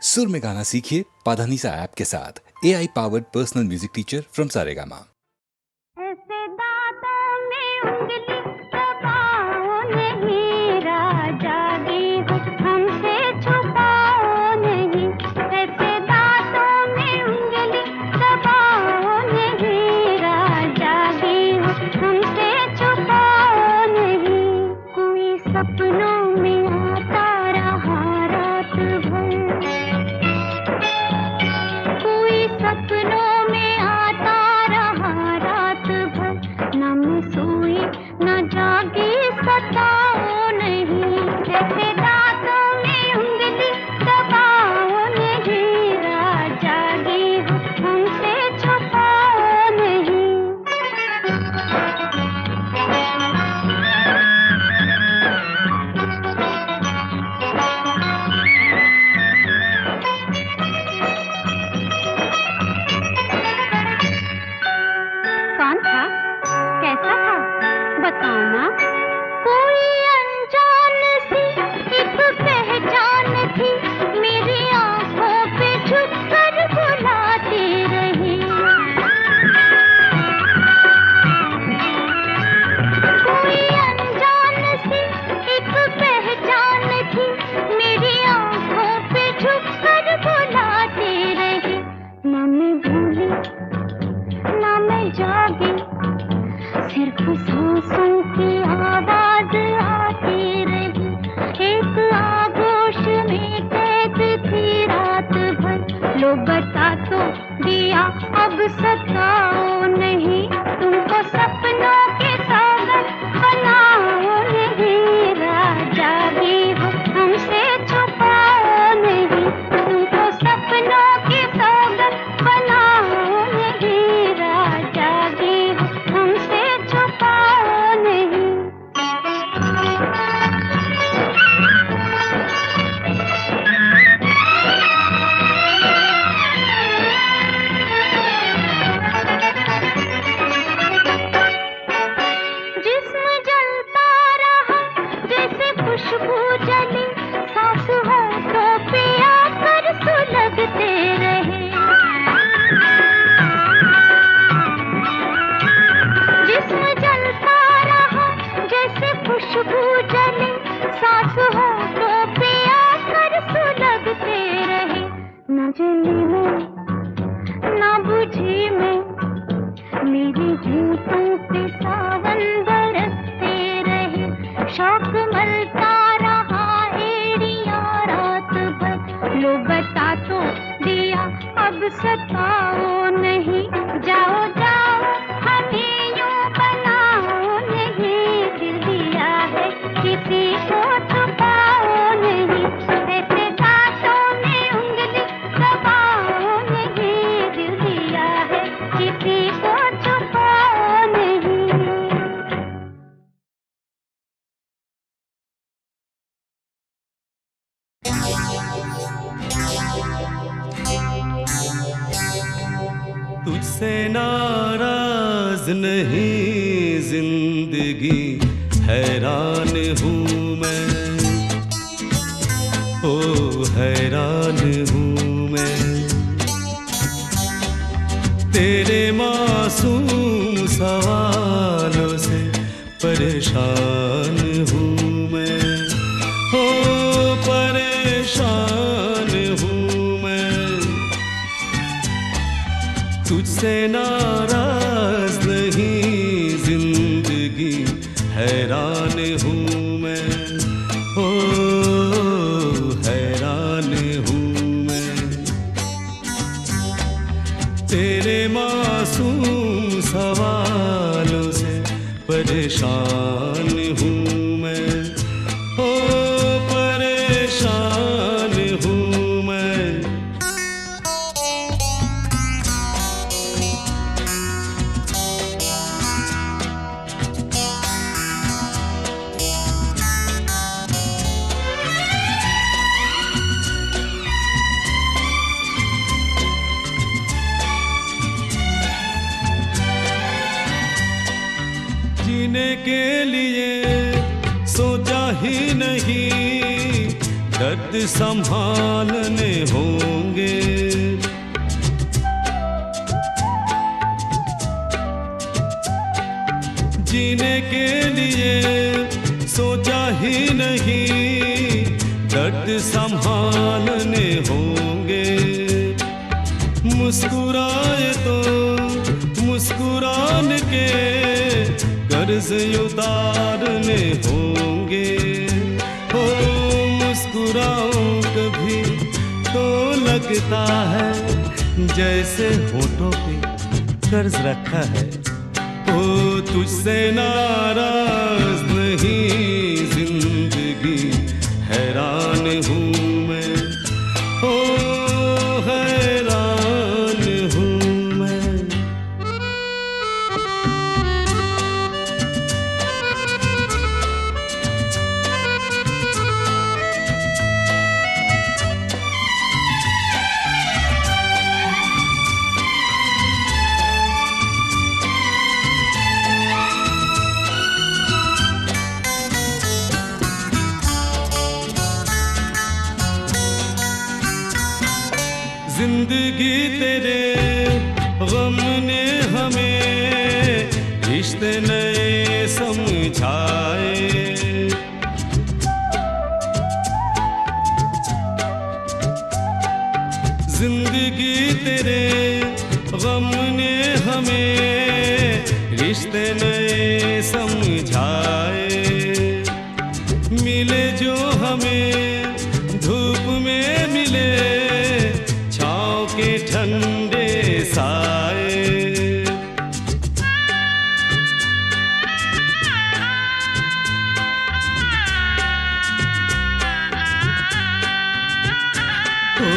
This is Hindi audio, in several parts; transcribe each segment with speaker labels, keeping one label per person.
Speaker 1: सुर में गाना सीखिए पाधानीसा ऐप के साथ। AI powered personal music teacher from Saregama.
Speaker 2: ऐसे दांतों में उंगली दबाओ नहीं, राजा दी हो हमसे छुपाओ नहीं। ऐसे दांतों में उंगली दबाओ नहीं, राजा दी हो हमसे छुपाओ नहीं। कोई सपनों में आता रहा रात भर, कोई सपनों में आता रहा रात भर। न मैं सोई न जागी सताओ नहीं। ऐसे दांतों में उंगली दबाओ नहीं, राजा दी हो हमसे छुपाओ नहीं। कौन था, कैसा था, बताओ ना। कोई अनजान सी एक पहचान थी, मेरी आंखों पे झुक कर बुलाती रही। कोई अनजान सी एक पहचान थी, मेरी आंखों पे झुक कर बुलाती रही। ना मैं भूली ना मैं जागी, सिर्फ सांसों की आवाज आती रही। एक आगोश में कैद थी रात भर। लो बता तो दिया अब सताओ नहीं, तुमको सपनों के सौगंध बनाओ नहीं, राजा भी हो हमसे छुपाओ नहीं। तुमको सपनों के सौगंध बनाओ नहीं, राजा भी हो हमसे छुपाओ नहीं। जिस्म जलता रहा जैसे खुशबू जली, सांस होठों पे आकर सुलगते रहे। जिस्म जलता रहा जैसे खुशबू जली, सांस होठों पे आकर सुलगते रहे। न जली मैं न बुझी मैं, मेरी होठों पे सावन बरसते रहे। शौक मलता रहा एड़ियां रात भर। लो बता तो दिया अब सताओ नहीं, जाओ जाओ हमें यूं बनाओ नहीं। दिल दिया है किसी को छुपाओ नहीं, ऐसे दांतों में उंगली दबाओ नहीं। दिल दिया है किसी को छुपाओ नहीं।
Speaker 3: तुझसे नाराज नहीं जिंदगी, हैरान हूँ मैं, ओ हैरान हूँ मैं। तेरे मासूम सवालों से परेशान हूँ मैं, ओ परेशान हूँ मैं। तुझसे नाराज नहीं जिंदगी, हैरान हूँ मैं, ओ हैरान हूँ मैं। तेरे मासूम सवालों से परेशान हूँ मैं, ओ परेशान हूँ मैं। जीने के लिए सोचा ही नहीं, दर्द संभालने हो कभी नहीं दर्द संभालने होंगे। मुस्कुराए तो मुस्कुराने के कर्ज उतारने होंगे। हो मुस्कुराओ कभी तो लगता है जैसे होठों पे कर्ज रखा है। ओ तुझसे नाराज नहीं जिंदगी, हैरान हूँ मैं, ओ हैरान हूँ मैं। जिंदगी तेरे गम ने हमें रिश्ते नए समझाए। जिंदगी तेरे गम ने हमें रिश्ते नए समझाए। मिले जो हमें धूप में मिले छाँव के ठंडे साए। ओ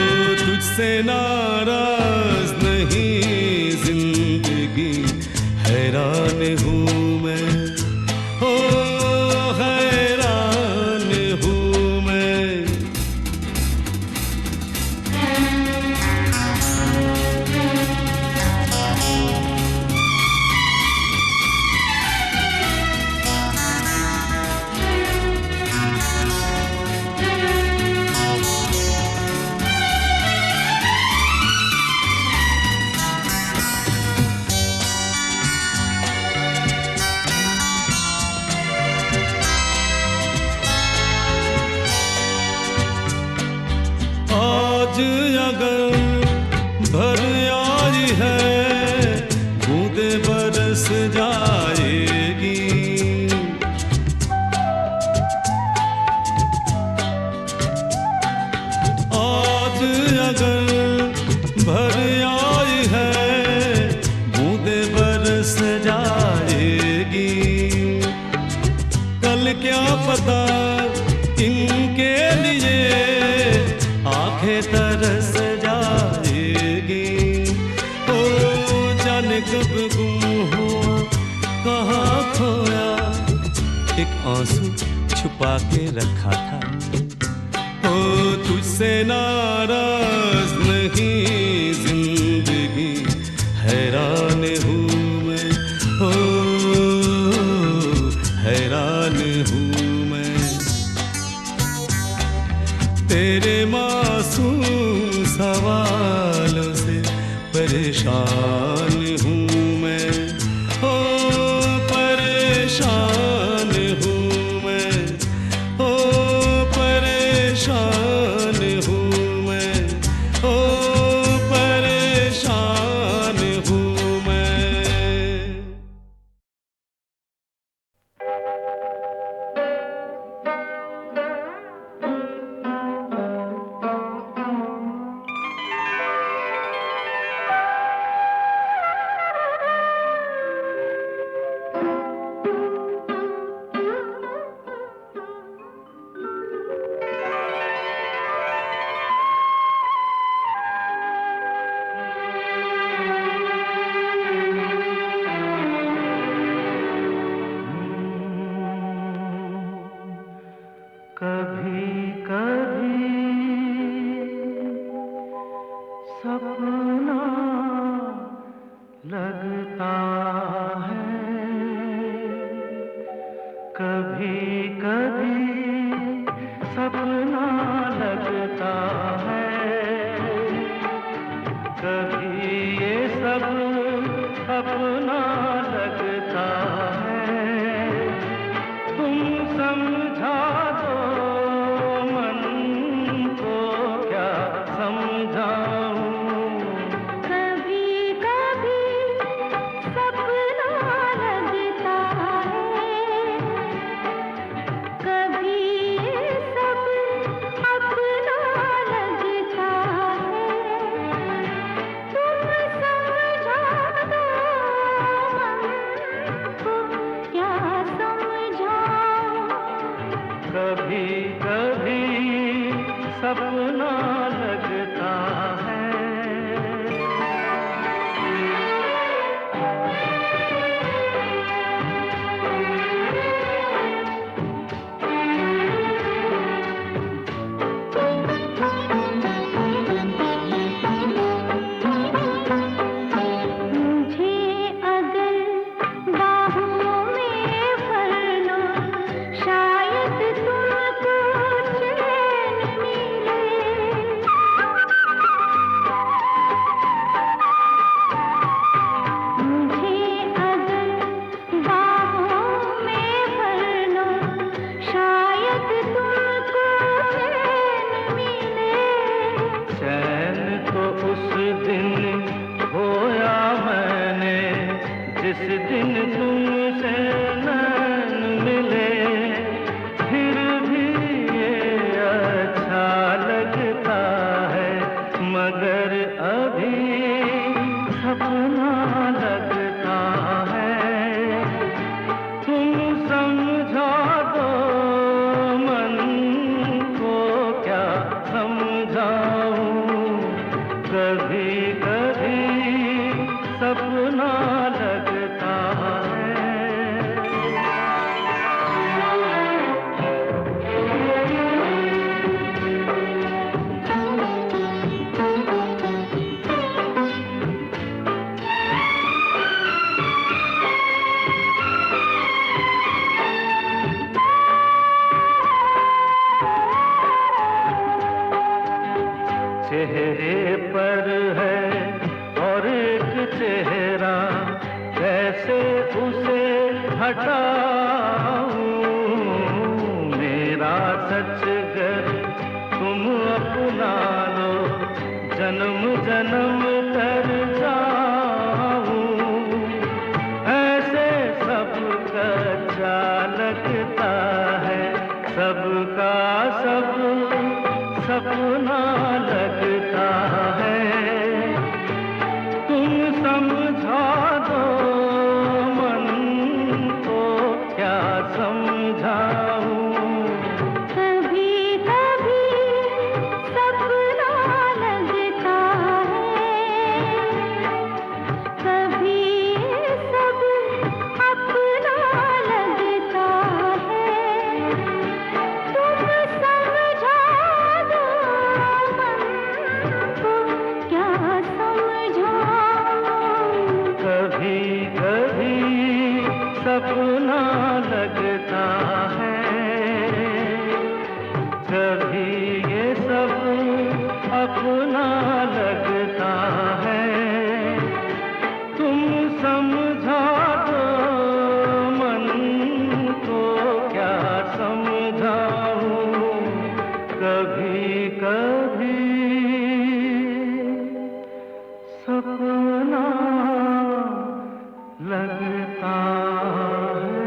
Speaker 3: तुझसे नाराज नहीं जिंदगी, हैरान हूँ मैं, ओ हैरान हूँ मैं। आज अगर भर आई है बूंदे बरस जाएगी। आज अगर भर आई है बूंदे बरस जाएगी। कल क्या पता इनके लिए आंखें तरस जाएगी। ओ जाने कब गुम हुआ कहाँ खोया, एक आंसू छुपा के रखा था। ओ तुझसे नाराज नहीं जिंदगी, हैरान हूँ मैं, ओ हैरान हूँ मैं। तेरे मासूम सवालों से परेशान हूँ मैं, ओ परेशान हूँ मैं, ओ परेशान हूँ मैं, ओ परेशान हूँ मैं।
Speaker 4: कभी कभी सपना लगता है, कभी कभी सपना लगता है, कभी ये सब अपना लगता है। तुम समझा जिस दिन तुमसे नैन मिले फिर भी ये अच्छा लगता है, मगर अभी सपना लगता है। तुम समझा दो मन को, क्या समझाऊं, कभी कभी सपना लगता है। चेहरे पर है और एक चेहरा, कैसे उसे हटाऊं, मेरा सच गर तुम अपना लो, जन्म जन्म तर जाऊं, ऐसे सबका अच्छा लगता है, सबका सब सपना लगता है। तुम समझा दो मन को, क्या समझाऊं,
Speaker 2: कभी कभी सपना लगता है, कभी सब अपना लगता है। तुम समझा दो मन को, क्या समझाऊं,
Speaker 4: कभी कभी सपना लगता है, कभी ये सब अपना लगता है। तुम समझा दो मन को, क्या समझाऊं, कभी कभी सपना लगता है।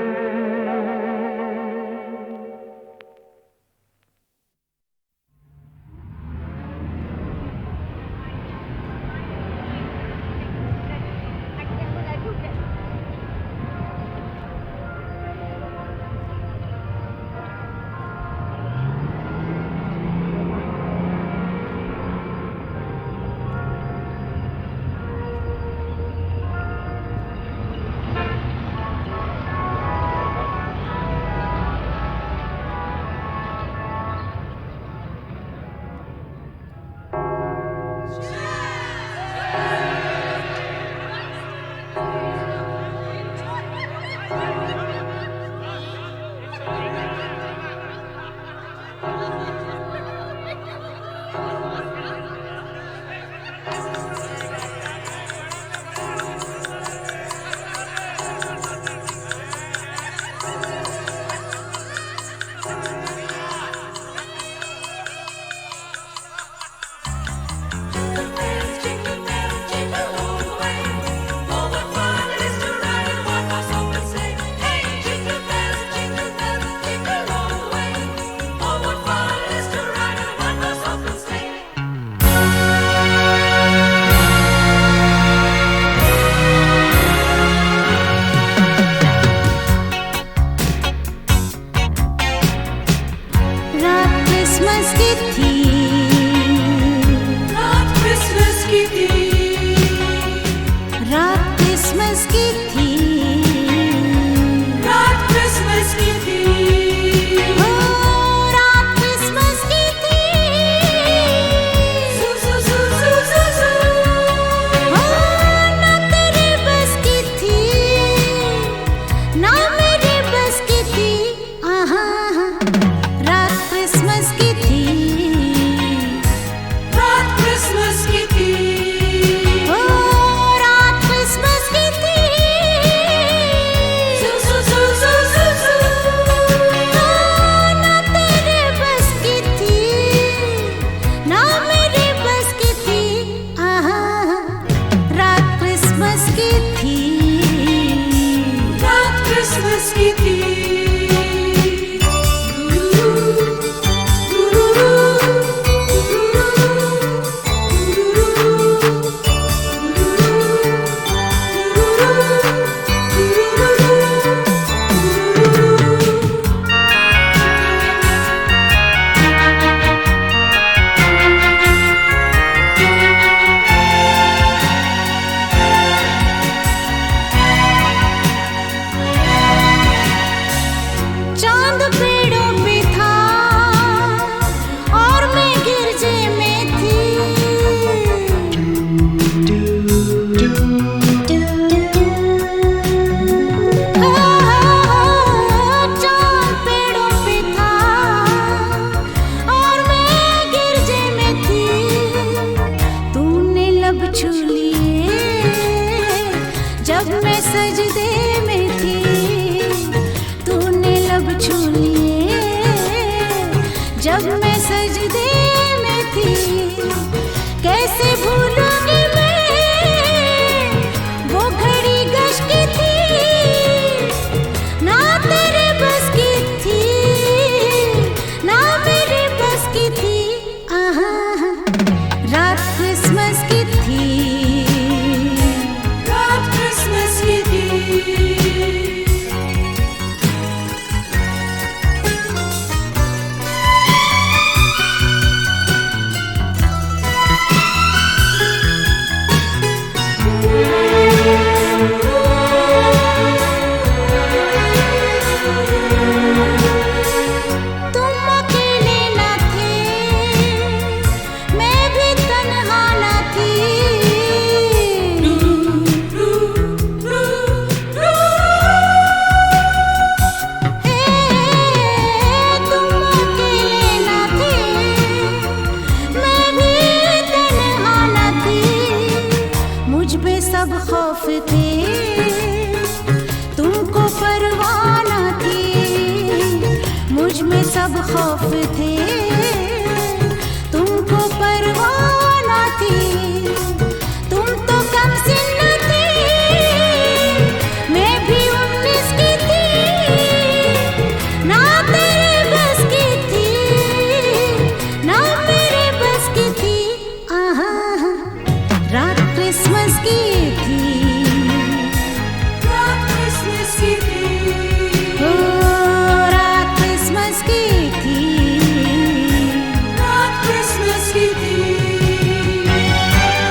Speaker 5: खौफ थे, तुमको परवाह न थी, मुझ में सब खौफ थे, तुमको परवाह न थी, तुम तो कम सिन थे, मैं भी 19 की थी, ना तेरे बस की थी, ना मेरे बस की थी। आहा, रात क्रिसमस की थी, रात क्रिसमस की थी, ओ रात क्रिसमस की थी, रात क्रिसमस की थी,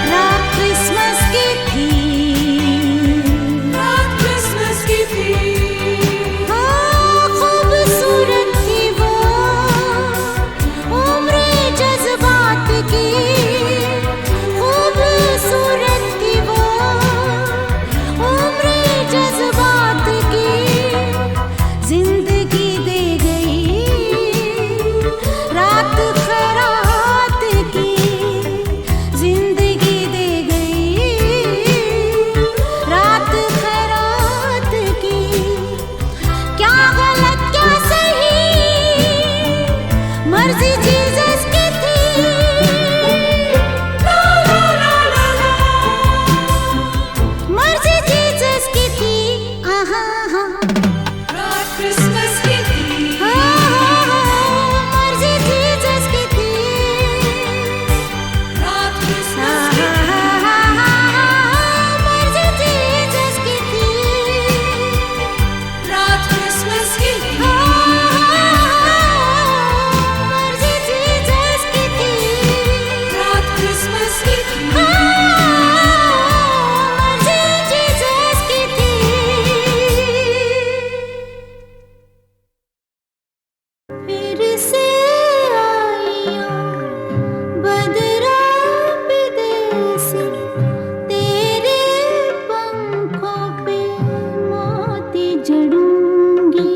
Speaker 5: रात क्रिसमस की थी, रात क्रिसमस की थी। खूबसूरत थी वो उम्र जज्बात की, खूबसूरत थी वो उम्र जज्बात की, जिंदगी दे गई रात खैरात की, जिंदगी दे गई रात खैरात की। क्या गलत क्या सही, मर्जी जीसस की थी, मर्जी जीसस की थी। आहा, रात क्रिसमस की थी, मर्जी जीसस की थी, रात क्रिसमस की थी, मर्जी जीसस की थी, रात क्रिसमस की थी, मर्जी जीसस की थी, रात क्रिसमस की थी, मर्जी जीसस की थी। फिर से आइयो बदरा विदेसी, तेरे पंखों पे मोती जड़ूंगी,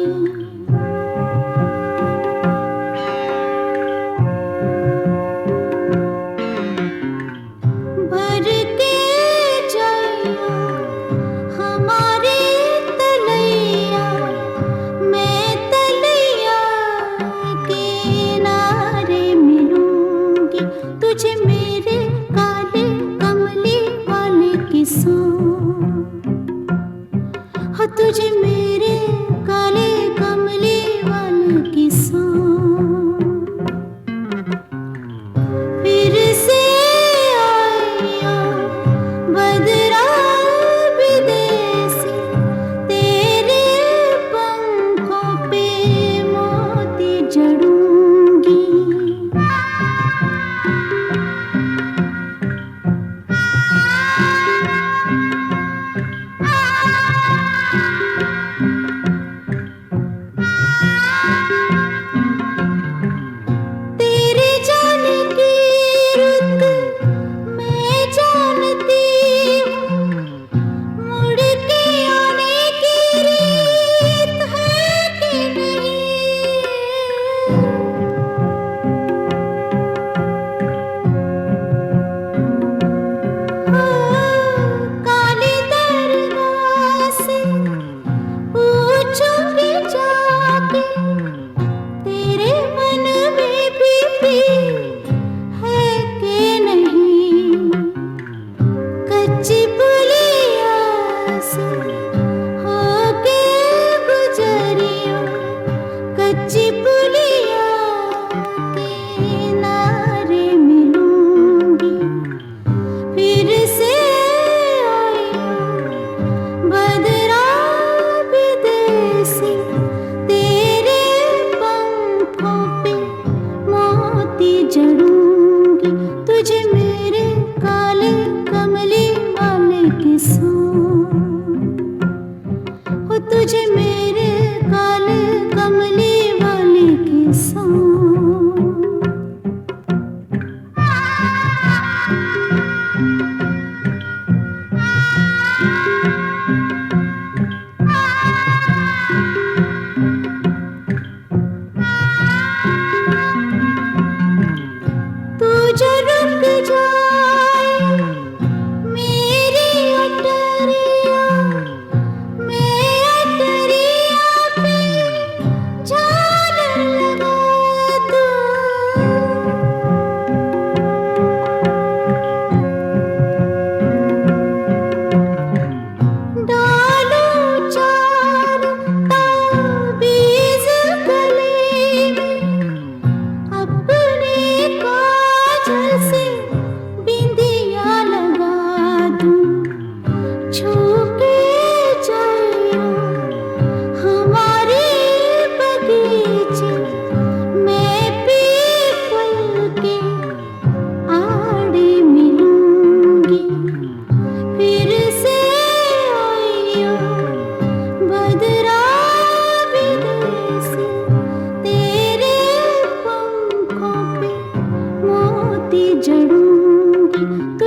Speaker 5: भर के जाइयो हमारी तलैया, मैं तलैया के किनारे मिलूंगी, तुझे मेरे काले कमली वाले किस्सों, हो तुझे मेरे काले कमली वाले किस्सों। फिर से आइयो बदरा विदेसी, तेरे पंखों पे मोती जड़ूंगी। तेरे जाने की रुत मैं जानती हूँ, मुड़ के आने की रीत है कि नहीं, काली दरगाह से पूछूंगी जाके, तेरे मन में भी है कि नहीं।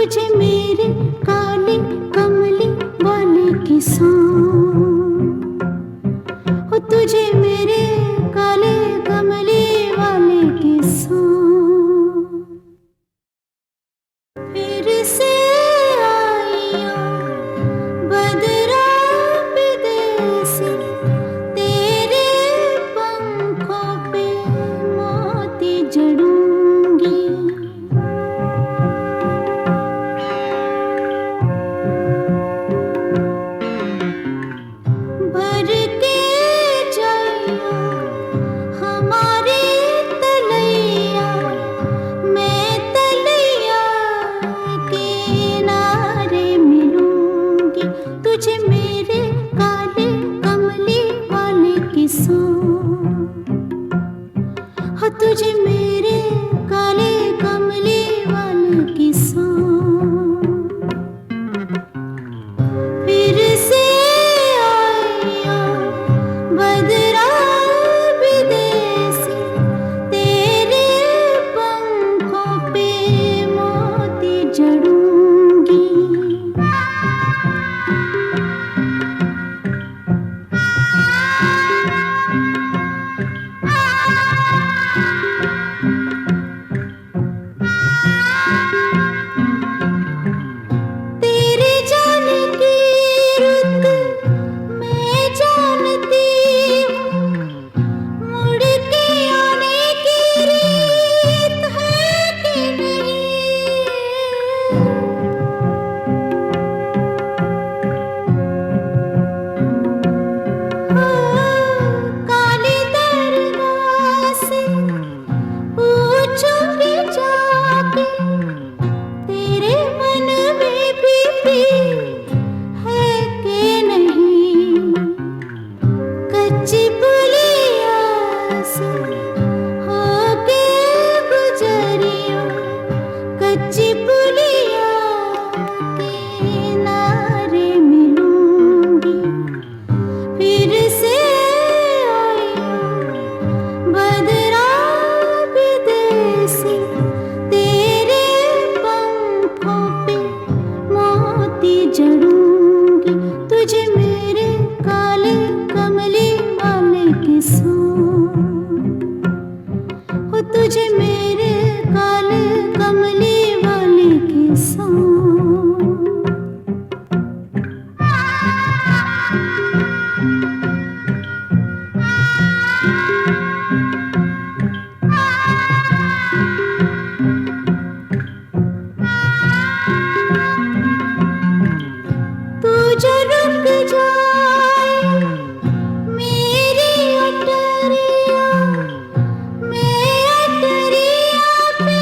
Speaker 5: तुझे मेरे काले कमली वाले की सौंप, हो तुझे मेरे काले कमली वाले की सौंप। फिर से आइयो बदरा विदेसी, तेरे पंखों पे मोती जड़ूंगी। भर के जाइयो हमारी तलैया, मैं तलैया किनारे मिलूंगी। तुझे मेरे काले कमली वाले की सौंप, हो तुझे मेरे काले कमली वाले की सौंप। फिर से आइयो बदरा विदेसी, तेरे पंखों पे मोती जड़ूंगी। तेरे जाने की रुत मैं जानती हूँ, मुड़ के आने की रीत है कि नहीं। काली दरगाह से पूछूंगी जाके, तेरे मन में भी है कि नहीं। कच्ची पुलिया से होके गुजरियो, कच्ची पुलिया किनारे मिलूंगी। फिर से आइयो बदरा विदेसी, तेरे पंखों पे मोती जड़ूंगी। तुझे मेरे काले कमली वाले की सौंप, हो तुझे मेरे काले कमली वाले की सौंप। तू जो रुक जाए मेरी अटरिया, मैं अटरिया पे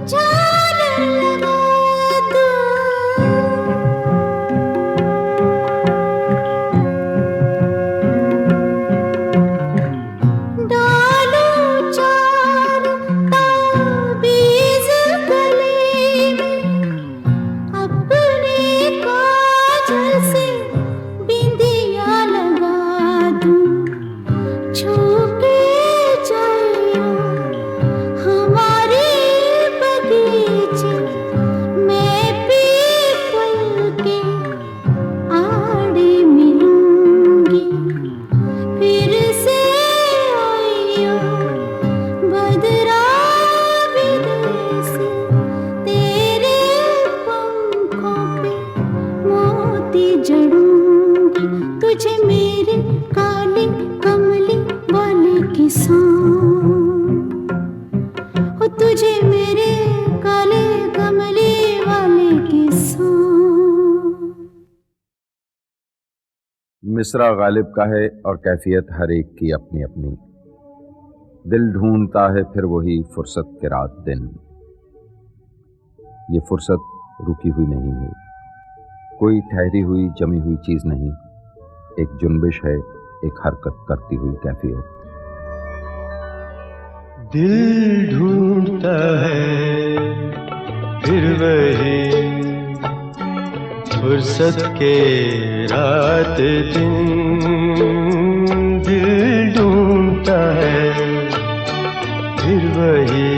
Speaker 5: झालर लगा दूं। डालो चार ताबीज़ गले में, अपने काजल से बिंदिया लगा दूं। छू के जाइयो हमारे बगीचे, मैं पीपल के आड़े मिलूंगी। फिर से आइयो बदरा विदेसी, तेरे पंखों पे मोती जड़ूंगी। तुझे मेरे काले कमली वाले की सौंप, हो तुझे मेरे काले कमली वाले की सौंप।
Speaker 6: मिसरा गालिब का है और कैफियत हर एक की अपनी अपनी। दिल ढूंढता है फिर वही फुर्सत के रात दिन। ये फुर्सत रुकी हुई नहीं है, कोई ठहरी हुई जमी हुई चीज नहीं, एक जुनबिश है, एक हरकत करती हुई कैफियत।
Speaker 4: दिल ढूंढता है फिर वही फुर्सत के रात दिन। दिल ढूंढता है फिर वही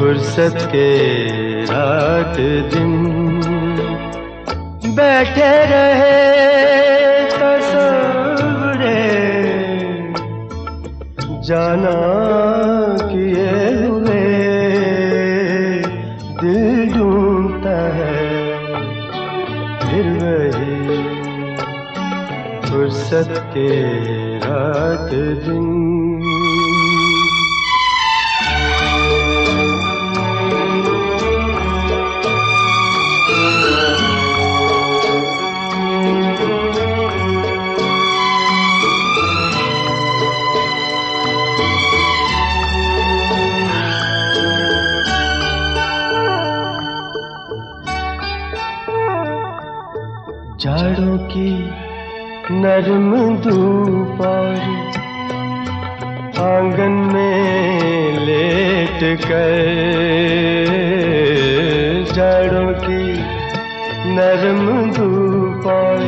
Speaker 4: फुर्सत के रात दिन बैठे रहे तस्वुरे जाना किए हुए दिल ढूंढता है फिर वही फुर्सत के रात दिन। जाड़ों की नरम धूप और आंगन में लेट कर, जाड़ों की नरम धूप और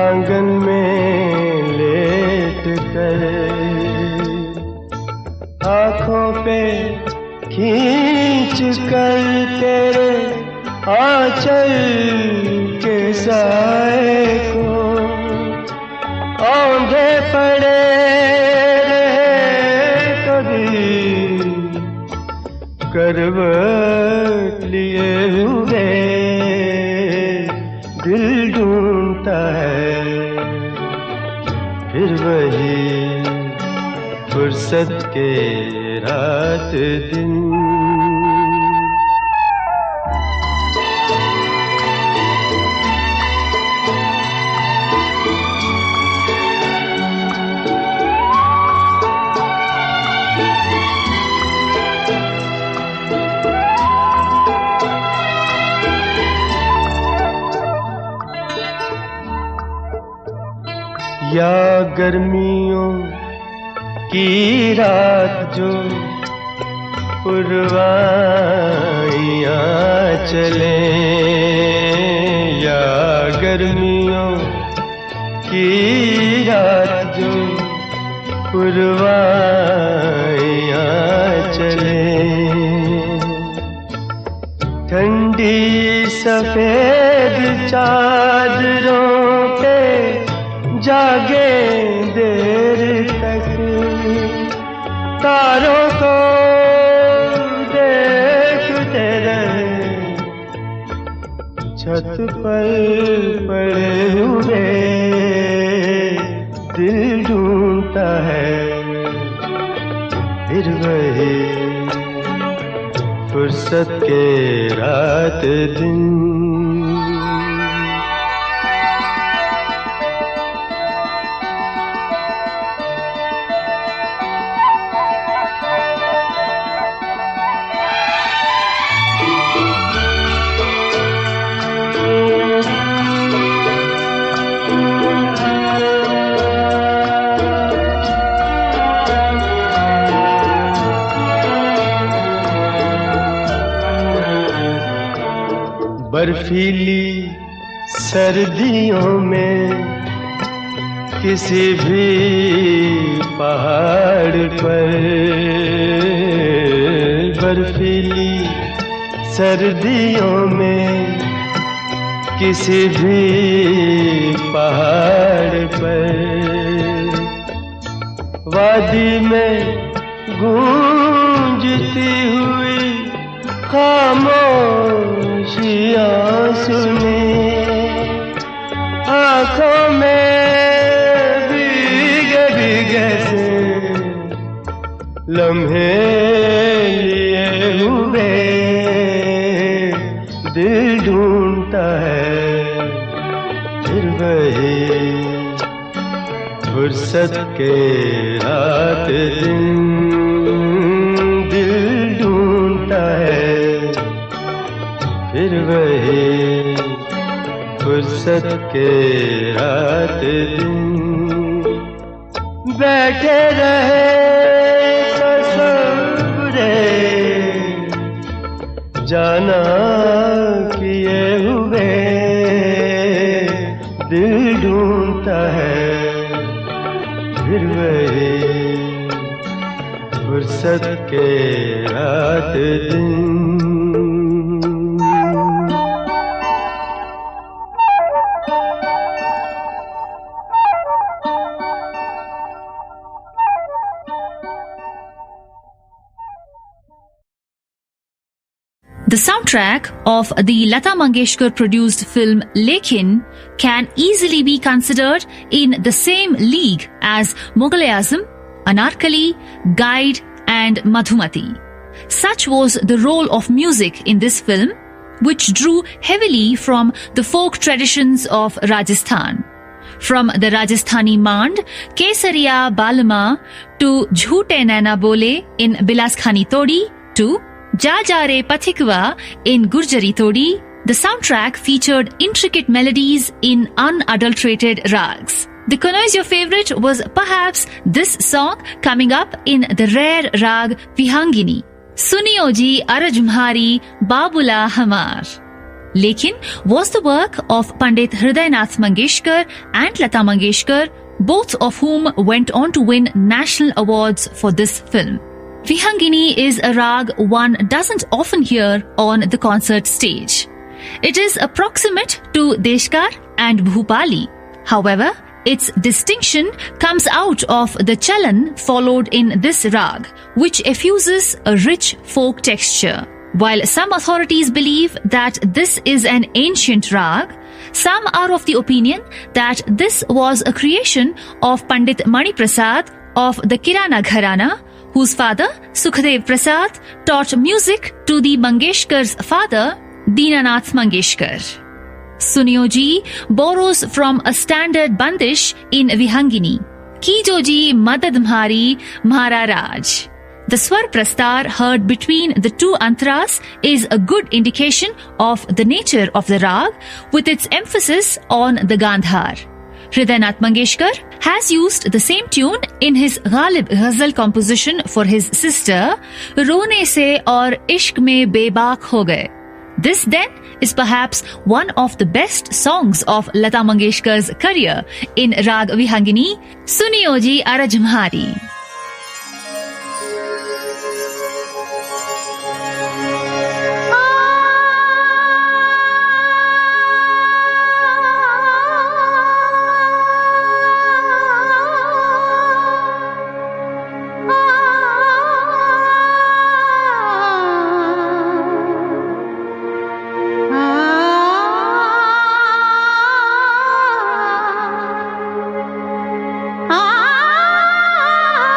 Speaker 4: आंगन में लेट कर आँखों पे खींच कर तेरे आंचल के साए को औंधे पड़े रहे कभी करवट लिए हुए दिल ढूंढता है फिर वही फुर्सत के रात दिन। या गर्मियों की रात जो पुरवाइयाँ चले, या गर्मियों की रात जो पुरवाइयाँ चले, ठंडी सफेद चादरों पे जागे देर तक, तारों को देखते रहे छत पर पड़े हुए दिल ढूंढता है फिर वही फुर्सत के रात दिन। बर्फीली सर्दियों में किसी भी पहाड़ पर, बर्फीली सर्दियों में किसी भी पहाड़ पर, वादी में गूंजती हुई खामोशियाँ सुने, आँखों में भीगे भीगे से लम्हे लिए हुए दिल ढूंढता है फिर वही फुर्सत के रात दिन, दिल ढूंढता है फिर वही फुर्सत के रात दिन, बैठे रहे तस्वुरे जाना किए हुए दिल ढूंढता है फिर वही फुर्सत फुर्सत के रात दिन।
Speaker 7: The soundtrack of the Lata Mangeshkar produced film Lekin can easily be considered in the same league as Mughal-e-Azam, Anarkali, Guide and Madhumati. Such was the role of music in this film, which drew heavily from the folk traditions of Rajasthan. From the Rajasthani Mand, Kesariya Balama to Jhoote Naina Bole in Bilas Khani Todi to Ja Ja Re Pathikwa in Gurjari Todi, the soundtrack featured intricate melodies in unadulterated rags. The Kunoi's Your Favorite was perhaps this song coming up in the rare rag Vihangini. Suniyo ji Arajmhari Babula Hamar. Lekin was the work of Pandit Hridaynath Mangeshkar and Lata Mangeshkar, both of whom went on to win national awards for this film. Vihangini is a rag one doesn't often hear on the concert stage. It is approximate to Deshkar and Bhupali. However, its distinction comes out of the chalan followed in this rag, which effuses a rich folk texture. While some authorities believe that this is an ancient rag, some are of the opinion that this was a creation of Pandit Mani Prasad of the Kirana Gharana, whose father, Sukhdev Prasad, taught music to the Mangeshkar's father, Dinanath Mangeshkar. Suniyo ji borrows from a standard bandish in Vihangini. Kijo ji Madad Mhari Mhara Raj. The Swar Prastar heard between the two antras is a good indication of the nature of the rag, with its emphasis on the Gandhar. Hridaynath Mangeshkar has used the same tune in his Ghalib Ghazal composition for his sister, Rone Se aur Ishq Mein Bebak Ho Gaye. This then is perhaps one of the best songs of Lata Mangeshkar's career in Rag Vihangini, Suniyo ji Arajmhari.
Speaker 2: ah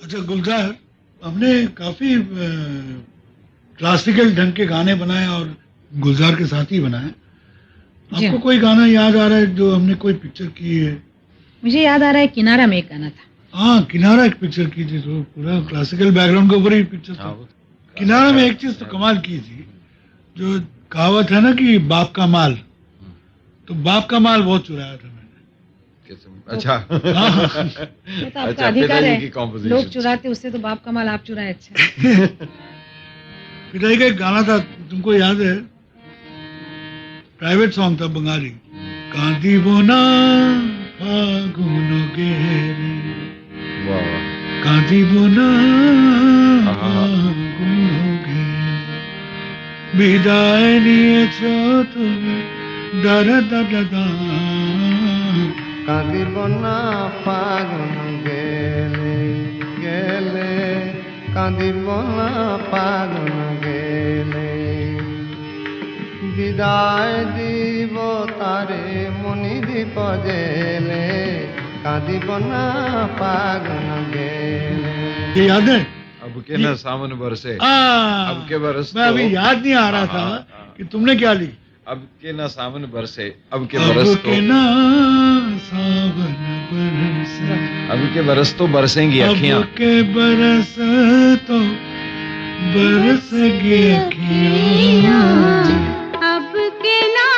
Speaker 8: अच्छा गुलजार, हमने काफी क्लासिकल ढंग के गाने बनाए और गुलजार के साथ ही बनाए। आपको कोई गाना याद आ रहा है जो हमने कोई पिक्चर की है?
Speaker 9: मुझे याद आ रहा है किनारा में एक गाना था।
Speaker 8: हाँ, किनारा एक पिक्चर की थी, तो पूरा क्लासिकल बैकग्राउंड के ऊपर ही पिक्चर था। किनारा में एक चीज तो कमाल की थी, जो कहावत है ना कि बाप का माल, तो बाप का माल बहुत चुराया था मैंने।
Speaker 6: अच्छा।
Speaker 9: वो तो आपका अधिकार है, लोग चुराते, उससे तो बाप का माल आप चुराए। अच्छा।
Speaker 8: पिटाई का एक गाना था, तुमको याद है? प्राइवेट सॉन्ग था बंगाली, कांति बोना फागुन गेरे, कांति बोना फागुन गेरे, বিদায় নিয়েছ তুমি দাদা দাদা দা,
Speaker 10: কাঁদিব না ফাগুন গেলে গেলে, কাঁদিব না ফাগুন গেলে, বিদায় দিব তারে মনি দীপ জেলে, কাঁদিব না ফাগুন গেলে।
Speaker 8: ये याद है?
Speaker 6: अब के ना सावन बरसे,
Speaker 8: अब
Speaker 6: के बरस
Speaker 8: मैं अभी याद नहीं आ रहा था कि तुमने क्या ली।
Speaker 6: अब के ना सावन बरसे, अब के
Speaker 8: अब
Speaker 6: बरस
Speaker 8: के ना सावन बरसे,
Speaker 6: अब के बरस तो बरसेंगी अखियां,
Speaker 8: अब के बरस तो बरसेंगी अखियां,
Speaker 2: अब के ना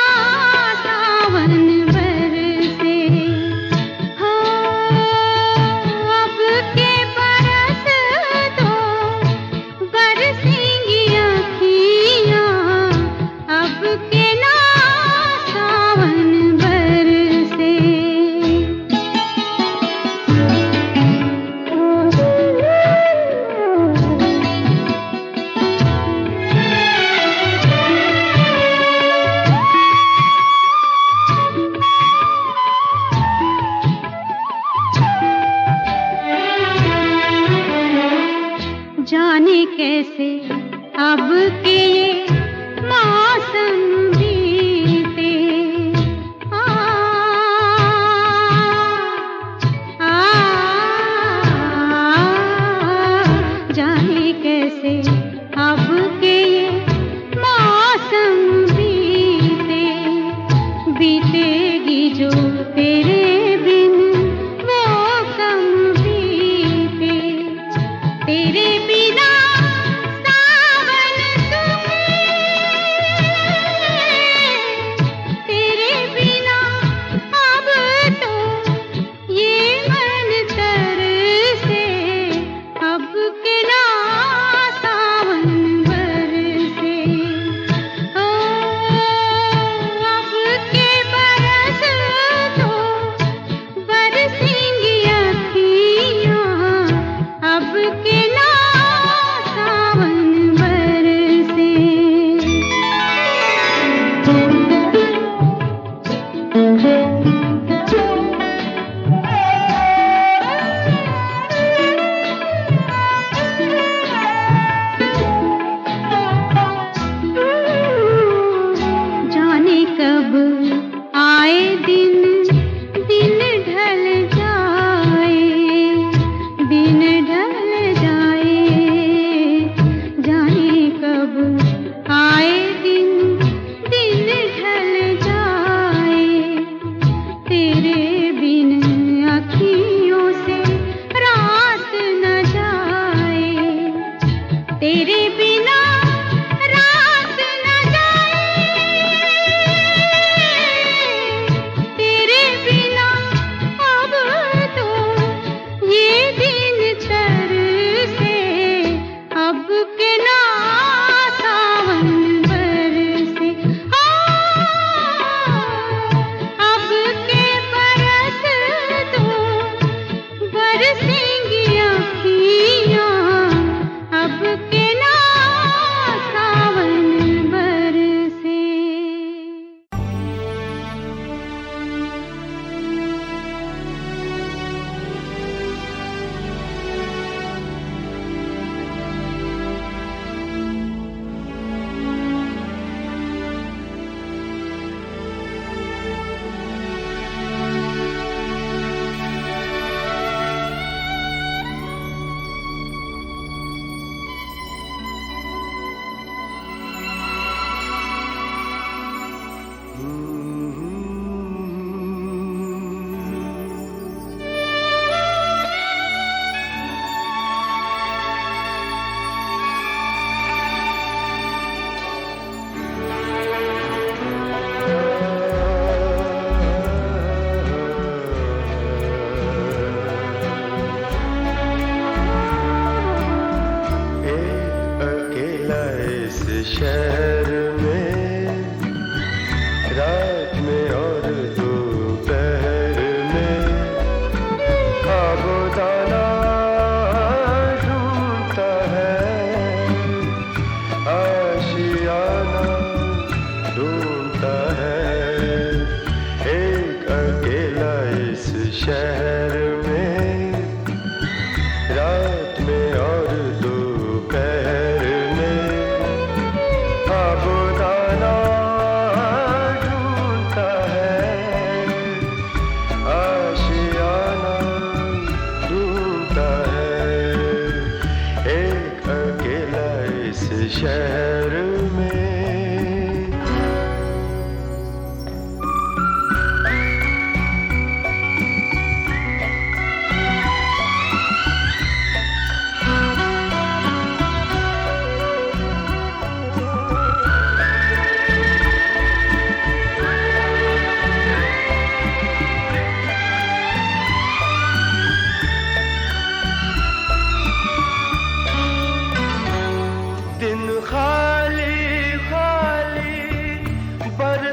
Speaker 2: सावन बरसे, हो अब के बरस तो बरसेंगी अखियां, अब के ना सावन बरसे।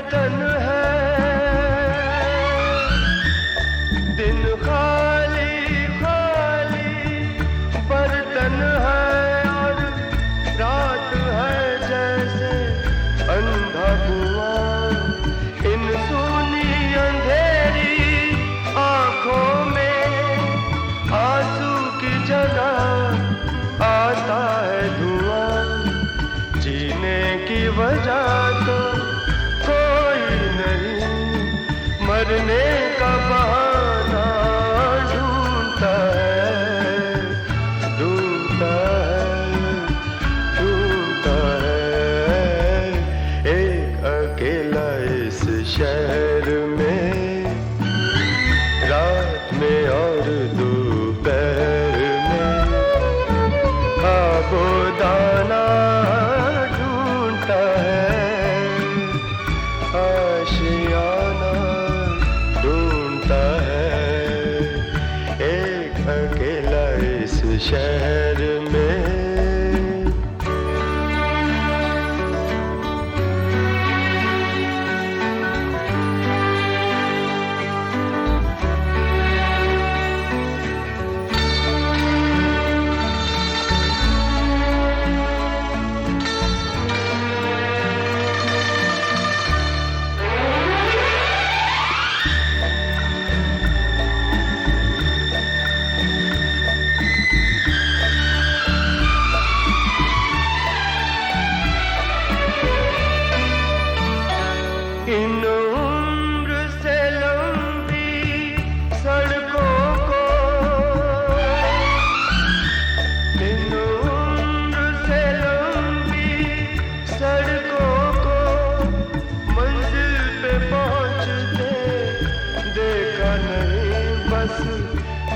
Speaker 10: बर्तन है, दिन खाली खाली बर्तन है और रात है जैसे अंधा कुआं। इन सूनी अंधेरी आंखों में आंसू की जगह आता है धुआं। जीने की वजह तो कोई नहीं, मरने का बहाना ढूंढता है, ढूंढता है, ढूंढता है। एक अकेला इस शहर में, रात में और दोपहर में, आबोदाना ढूंढता है, आशियाना ढूंढता है। एक अकेला इस शहर में। इन उम्र से लंबी सड़कों को, इन उम्र से लंबी सड़कों को मंजिल पे पहुंचते देखा नहीं। बस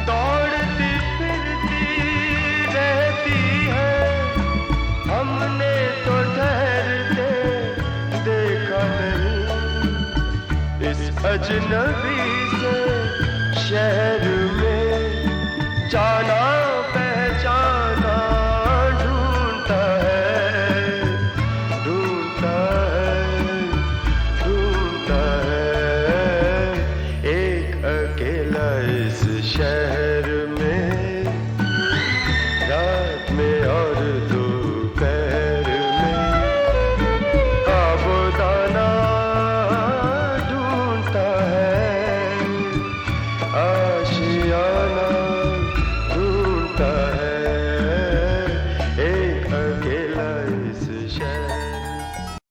Speaker 10: दौड़ती फिरती रहती है, हमने तो ठहरते देखा नहीं। इस अजनबी से शहर